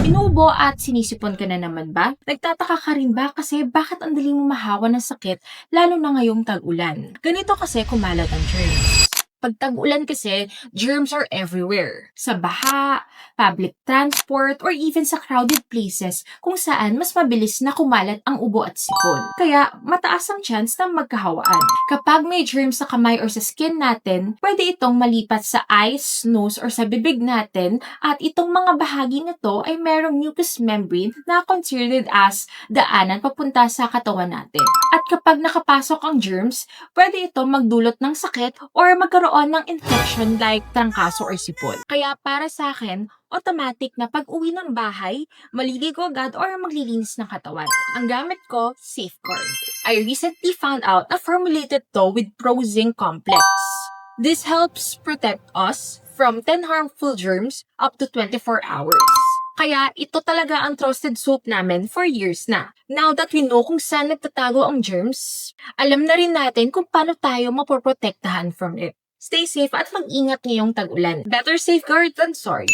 Inuubo at sinisipon ka na naman ba? Nagtataka ka rin ba kasi bakit ang dali mo mahawa ng sakit lalo na ngayong tag-ulan? Ganito kasi kumalat ang germs. Pag tag-ulan kasi, germs are everywhere. Sa baha, public transport, or even sa crowded places kung saan mas mabilis na kumalat ang ubo at sipon. Kaya mataas ang chance na magkahawaan. Kapag may germs sa kamay or sa skin natin, pwede itong malipat sa eyes, nose, or sa bibig natin at itong mga bahagi nito ay merong mucous membrane na considered as daanan papunta sa katawan natin. At kapag nakapasok ang germs, pwede itong magdulot ng sakit or magkaroon ng infection like trangkaso or sipon. Kaya para sa akin, automatic na pag-uwi ng bahay, maliligo agad or maglilinis ng katawan. Ang gamit ko, Safeguard. I recently found out na formulated to with Prozing Complex. This helps protect us from 10 harmful germs up to 24 hours. Kaya ito talaga ang trusted soap namin for years na. Now that we know kung saan nagtatago ang germs, alam na rin natin kung paano tayo mapoprotektahan from it. Stay safe at mag-ingat ngayong tag-ulan. Better safeguard than sorry.